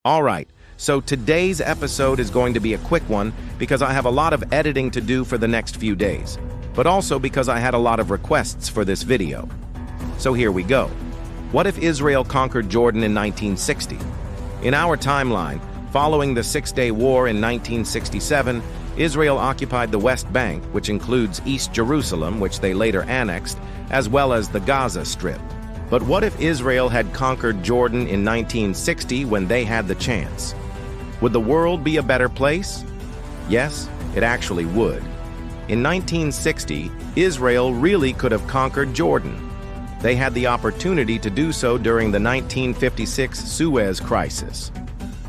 Alright, so today's episode is going to be a quick one because I have a lot of editing to do for the next few days, but also because I had a lot of requests for this video. So here we go. What if Israel conquered Jordan in 1960? In our timeline, following the Six-Day War in 1967, Israel occupied the West Bank, which includes East Jerusalem, which they later annexed, as well as the Gaza Strip. But what if Israel had conquered Jordan in 1960 when they had the chance? Would the world be a better place? Yes, it actually would. In 1960, Israel really could have conquered Jordan. They had the opportunity to do so during the 1956 Suez Crisis.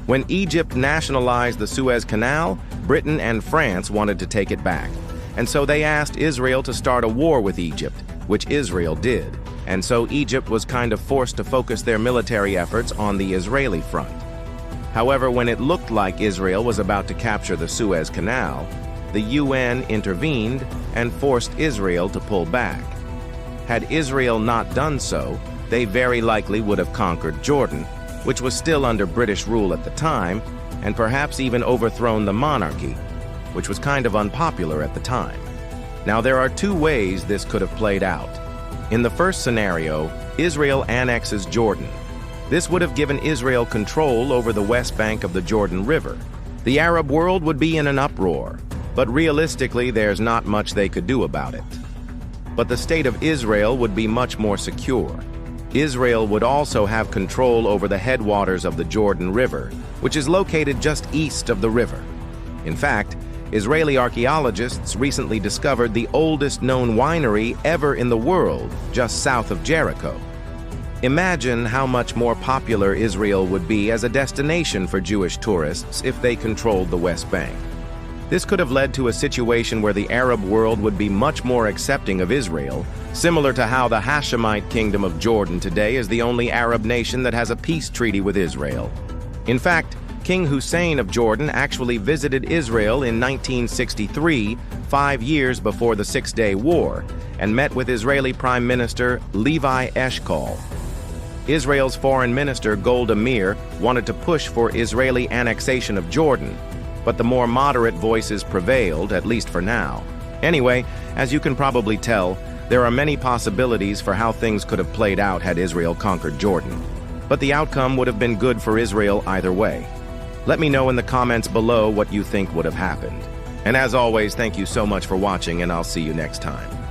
When Egypt nationalized the Suez Canal, Britain and France wanted to take it back. And so they asked Israel to start a war with Egypt, which Israel did. And so Egypt was kind of forced to focus their military efforts on the Israeli front. However, when it looked like Israel was about to capture the Suez Canal, the UN intervened and forced Israel to pull back. Had Israel not done so, they very likely would have conquered Jordan, which was still under British rule at the time, and perhaps even overthrown the monarchy, which was kind of unpopular at the time. Now, there are two ways this could have played out. In the first scenario, Israel annexes Jordan. This would have given Israel control over the west bank of the Jordan River. The Arab world would be in an uproar, but realistically, there's not much they could do about it. But the state of Israel would be much more secure. Israel would also have control over the headwaters of the Jordan River, which is located just east of the river. In fact, Israeli archaeologists recently discovered the oldest known winery ever in the world, just south of Jericho. Imagine how much more popular Israel would be as a destination for Jewish tourists if they controlled the West Bank. This could have led to a situation where the Arab world would be much more accepting of Israel, similar to how the Hashemite Kingdom of Jordan today is the only Arab nation that has a peace treaty with Israel. In fact, King Hussein of Jordan actually visited Israel in 1963, 5 years before the Six-Day War, and met with Israeli Prime Minister Levi Eshkol. Israel's Foreign Minister Golda Meir wanted to push for Israeli annexation of Jordan, but the more moderate voices prevailed, at least for now. Anyway, as you can probably tell, there are many possibilities for how things could have played out had Israel conquered Jordan. But the outcome would have been good for Israel either way. Let me know in the comments below what you think would have happened. And as always, thank you so much for watching, and I'll see you next time.